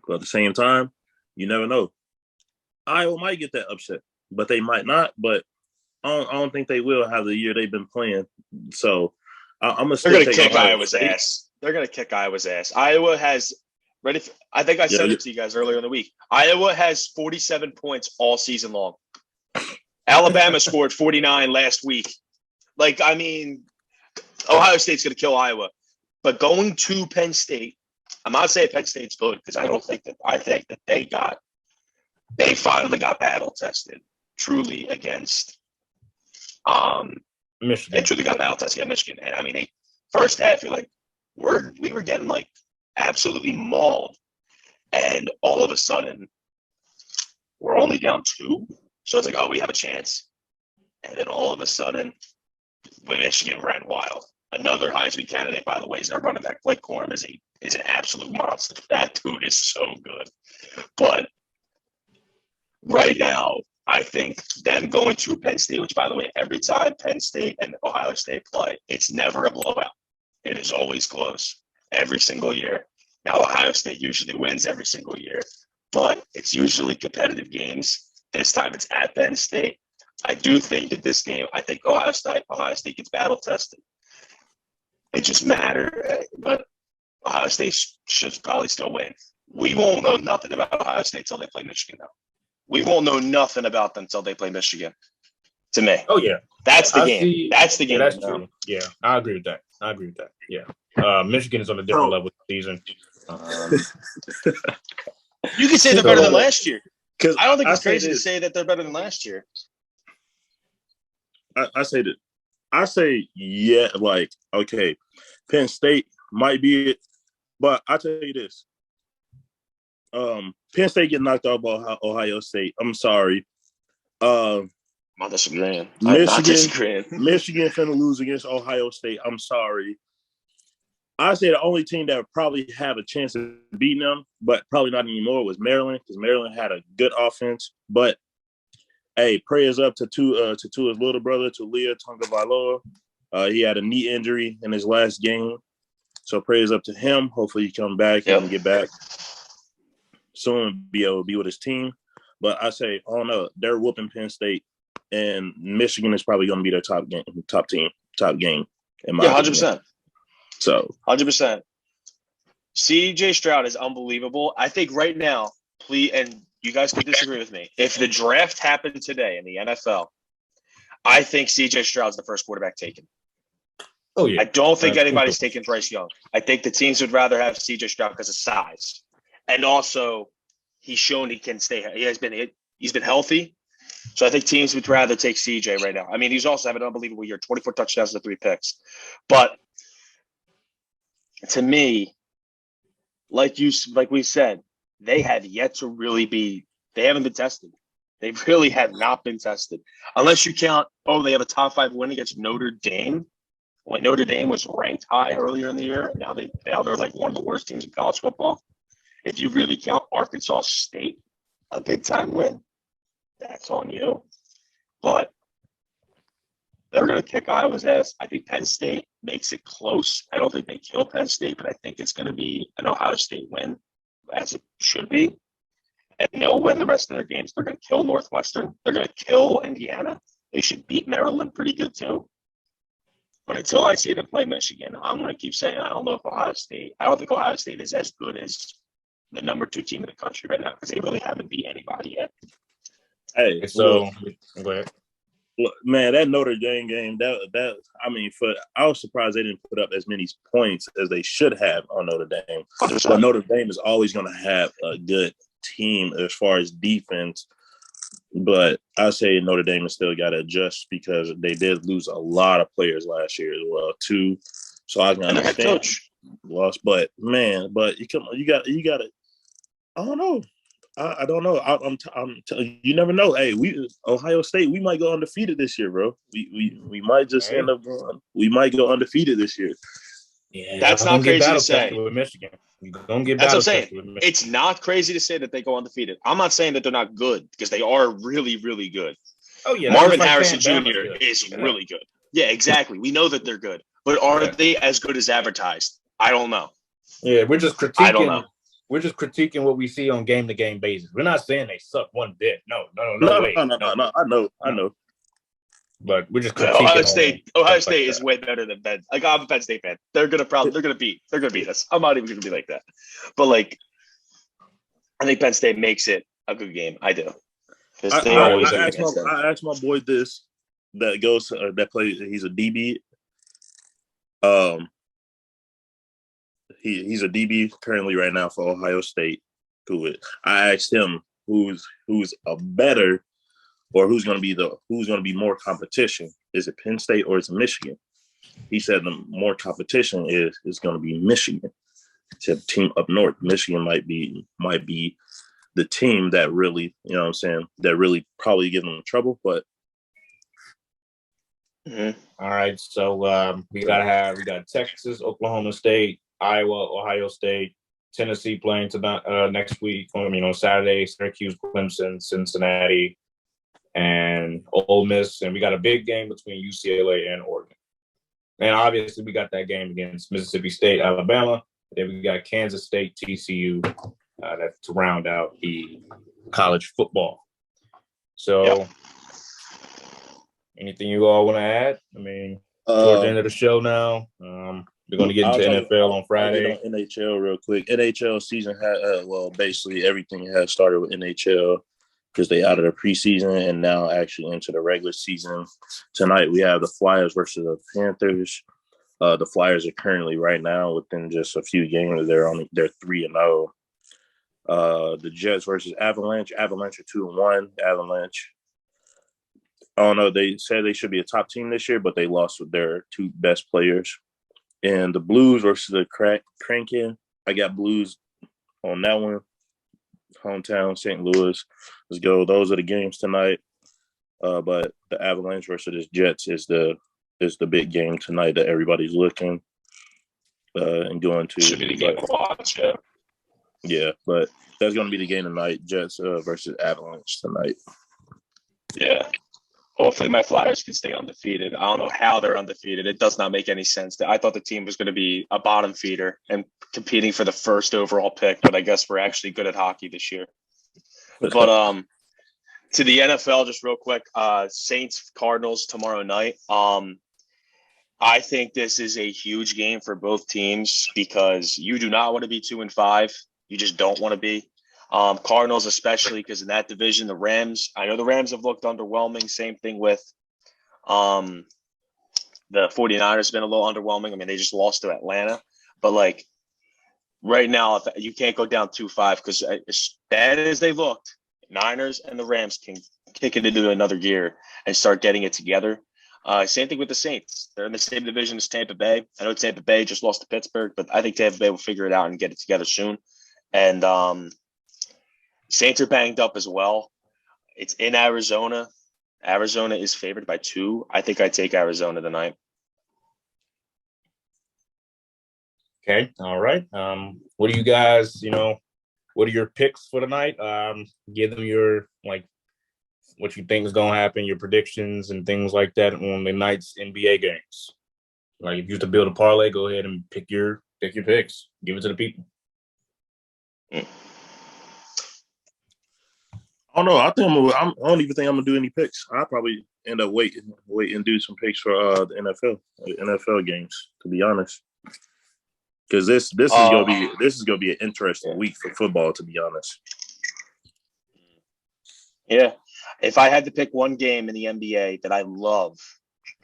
But at the same time, you never know. Iowa might get that upset, but they might not. But I don't think they will have the year they've been playing. So, I'm going to They're going to kick Iowa's ass. They're going to kick Iowa's ass. Iowa has I think I said it to you guys earlier in the week. Iowa has 47 points all season long. Alabama scored 49 last week. Like, I mean, Ohio State's going to kill Iowa. But going to Penn State, I'm not saying Penn State's good because I think that they finally got battle tested truly against Michigan. They truly got battle tested against Michigan. And I mean, first half, you're like, we were getting like absolutely mauled. And all of a sudden, we're only down 2. So it's like, oh, we have a chance. And then all of a sudden, Michigan ran wild. Another Heisman candidate, by the way, is our running back. Blake Corum is an absolute monster. That dude is so good. But right now, I think them going to Penn State, which, by the way, every time Penn State and Ohio State play, it's never a blowout. It is always close every single year. Now, Ohio State usually wins every single year, but it's usually competitive games. This time it's at Penn State. I do think that this game, I think Ohio State gets battle tested. It just matters, but Ohio State should probably still win. We won't know nothing about Ohio State until they play Michigan, though. We won't know nothing about them until they play Michigan. To me. Oh, yeah. That's the game. That's the game. Yeah, that's true. Yeah, I agree with that. Yeah. Michigan is on a different level this season. You can say they're better than last year. Because I don't think it's crazy to say that they're better than last year. I say that. I say, yeah, like, okay, Penn State might be it, but I tell you this. Penn State get knocked out by Ohio State. I'm sorry. I'm not disagreeing. I'm not disagreeing. Michigan finna lose against Ohio State. I'm sorry. I say the only team that would probably have a chance of beating them, but probably not anymore, was Maryland, because Maryland had a good offense. But hey, prayers up to Tua's little brother, Tua Tagovailoa. He had a knee injury in his last game, so prayers up to him. Hopefully, he come back and get back soon and be able to be with his team. But I say, I don't know, they're whooping Penn State, and Michigan is probably going to be their top game. In my 100%. So 100%. CJ Stroud is unbelievable. I think right now, please, and you guys can disagree with me. If the draft happened today in the NFL, I think CJ Stroud's the first quarterback taken. Oh yeah. I don't think anybody's taking Bryce Young. I think the teams would rather have CJ Stroud because of size, and also he's shown he can stay. He's been healthy, so I think teams would rather take CJ right now. I mean, he's also having an unbelievable year: 24 touchdowns to 3 picks. But to me, like we said, they have yet to really be. They haven't been tested. They really have not been tested, unless you count. Oh, they have a top 5 win against Notre Dame. When Notre Dame was ranked high earlier in the year, now they're like one of the worst teams in college football. If you really count Arkansas State a big time win, that's on you. But they're going to kick Iowa's ass. I think Penn State makes it close. I don't think they kill Penn State, but I think it's going to be an Ohio State win, as it should be. And they'll win the rest of their games. They're going to kill Northwestern. They're going to kill Indiana. They should beat Maryland pretty good too. But until I see them play Michigan, I'm going to keep saying I don't think Ohio State is as good as the number 2 team in the country right now, because they really haven't beat anybody yet. Hey, so go ahead. Look, man, that Notre Dame game, I was surprised they didn't put up as many points as they should have on Notre Dame. 100%. But Notre Dame is always going to have a good team as far as defense. But I say Notre Dame has still got to adjust, because they did lose a lot of players last year as well too. So I can understand loss, but you got to. I don't know. I don't know. You never know. Hey, Ohio State, we might go undefeated this year, bro. We might just end up going. We might go undefeated this year. Yeah, that's not crazy to say. With Michigan, don't get. That's what I'm saying. It's not crazy to say that they go undefeated. I'm not saying that they're not good, because they are really, really good. Oh yeah, Marvin Harrison Jr. is really good. Yeah, exactly. We know that they're good, but are they as good as advertised? I don't know. Yeah, we're just critiquing. I don't know. We're just critiquing what we see on game-to-game basis. We're not saying they suck one bit. No way. No. I know. But we're just critiquing. Ohio State is way better than Penn. Like, I'm a Penn State fan. They're gonna beat us. I'm not even gonna be like that. But like, I think Penn State makes it a good game. I do. I asked my boy this that goes that plays. He's a DB. He's a DB currently right now for Ohio State. I asked him who's a better, or who's going to be more competition. Is it Penn State or is it Michigan? He said the more competition is going to be Michigan. He said the team up north, Michigan might be the team that really, you know what I'm saying, that really probably give them trouble. But all right, so we got Texas, Oklahoma State, Iowa, Ohio State, Tennessee playing tonight, next week. Saturday, Syracuse, Clemson, Cincinnati, and Ole Miss, and we got a big game between UCLA and Oregon. And obviously, we got that game against Mississippi State, Alabama. Then we got Kansas State, TCU, to round out the college football. So, anything you all want to add? I mean, towards the end of the show now, we're going to get into NFL on Friday. On NHL real quick. NHL season had basically everything has started with NHL, because they out of the preseason and now actually into the regular season. Tonight we have the Flyers versus the Panthers. The Flyers are currently right now within just a few games. They're 3-0. The Jets versus Avalanche. Avalanche are 2-1. Avalanche. I don't know. They said they should be a top team this year, but they lost with their 2 best players. And the Blues versus the Kraken. I got Blues on that one. Hometown, St. Louis. Let's go. Those are the games tonight. But the Avalanche versus the Jets is the big game tonight that everybody's looking and going to. Should be the game to watch. Yeah. Yeah, but that's going to be the game tonight. Jets versus Avalanche tonight. Yeah. Hopefully my Flyers can stay undefeated. I don't know how they're undefeated. It does not make any sense. I thought the team was going to be a bottom feeder and competing for the first overall pick, but I guess we're actually good at hockey this year. But to the NFL, just real quick, Saints Cardinals tomorrow night. I think this is a huge game for both teams because you do not want to be 2-5. You just don't want to be. Cardinals, especially because in that division, the Rams, I know the Rams have looked underwhelming. Same thing with the 49ers have been a little underwhelming. I mean, they just lost to Atlanta. But, like, right now, you can't go down 2-5 because as bad as they looked, Niners and the Rams can kick it into another gear and start getting it together. Same thing with the Saints. They're in the same division as Tampa Bay. I know Tampa Bay just lost to Pittsburgh, but I think Tampa Bay will figure it out and get it together soon. And Saints are banged up as well. It's in Arizona. Arizona is favored by 2. I think I'd take Arizona tonight. Okay. All right. What do you guys, what are your picks for tonight? Give them your, what you think is going to happen, your predictions and things like that on the night's NBA games. Like, if you have to build a parlay, go ahead and pick your picks. Give it to the people. I don't know. I don't even think I'm gonna do any picks. I'll probably end up wait and do some picks for the NFL games. To be honest, because this is gonna be an interesting week for football. To be honest. Yeah. If I had to pick one game in the NBA that I love,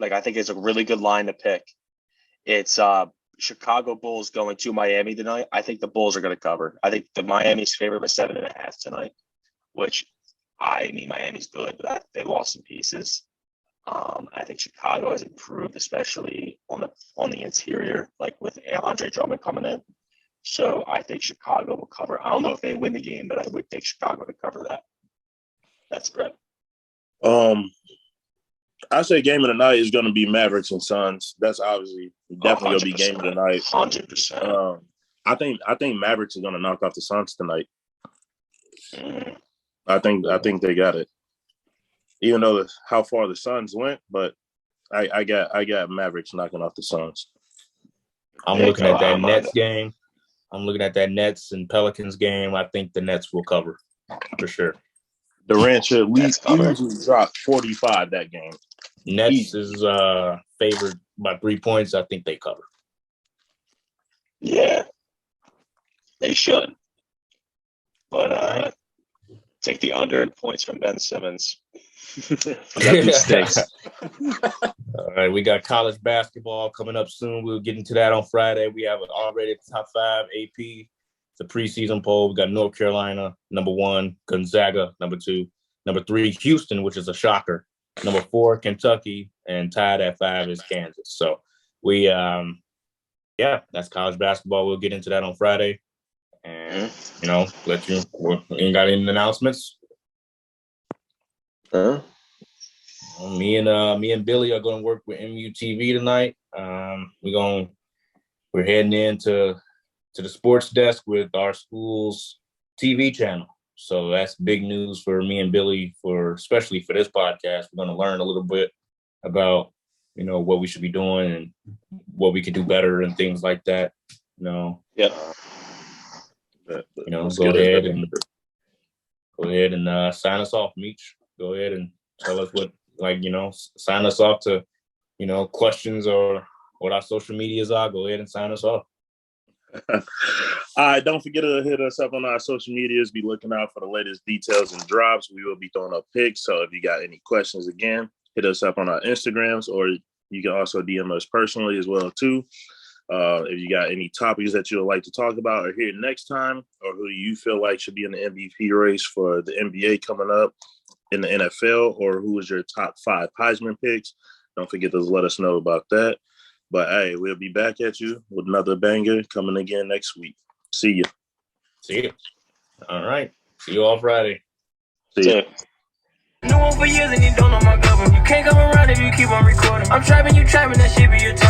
I think it's a really good line to pick, it's Chicago Bulls going to Miami tonight. I think the Bulls are going to cover. I think the Miami's favored by 7.5 tonight, which, Miami's good, but they lost some pieces. I think Chicago has improved, especially on the interior, with Andre Drummond coming in. So I think Chicago will cover. I don't know if they win the game, but I would take Chicago to cover that spread. I say game of the night is going to be Mavericks and Suns. That's obviously definitely going to be game of the night. 100%. I think Mavericks are going to knock off the Suns tonight. I think they got it. Even though how far the Suns went, but I got Mavericks knocking off the Suns. I'm looking at that Nets game. I'm looking at that Nets and Pelicans game. I think the Nets will cover for sure. Durant should at least easily drop 45 that game. Nets is favored by 3 points. I think they cover. Yeah, they should. But take the under in points from Ben Simmons. That dude stinks. All right, we got college basketball coming up soon. We'll get into that on Friday. We have already top 5 AP. It's a preseason poll. We got North Carolina, number 1, Gonzaga, number 2, number 3, Houston, which is a shocker, number 4, Kentucky, and tied at 5 is Kansas. So we, that's college basketball. We'll get into that on Friday. And, we ain't got any announcements. Me and Billy are going to work with MUTV tonight. We're heading into the sports desk with our school's TV channel. So that's big news for me and Billy, especially for this podcast. We're going to learn a little bit about, what we should be doing and what we could do better and things like that. Yeah. Go ahead and sign us off, Meech. Go ahead and tell us what, sign us off to, questions or what our social medias are. Go ahead and sign us off. All right, don't forget to hit us up on our social medias. Be looking out for the latest details and drops. We will be throwing up pics. So if you got any questions, again, hit us up on our Instagrams, or you can also DM us personally as well too. If you got any topics that you would like to talk about or hear next time, or who you feel like should be in the MVP race for the NBA coming up in the NFL, or who is your top 5 Heisman picks, don't forget to let us know about that. But, hey, we'll be back at you with another banger coming again next week. See you. See you. All right. See you all Friday. See you. Knew him for years and you don't know my government. You can't come around if you keep on recording. I'm trapping, you trapping, that shit be your time.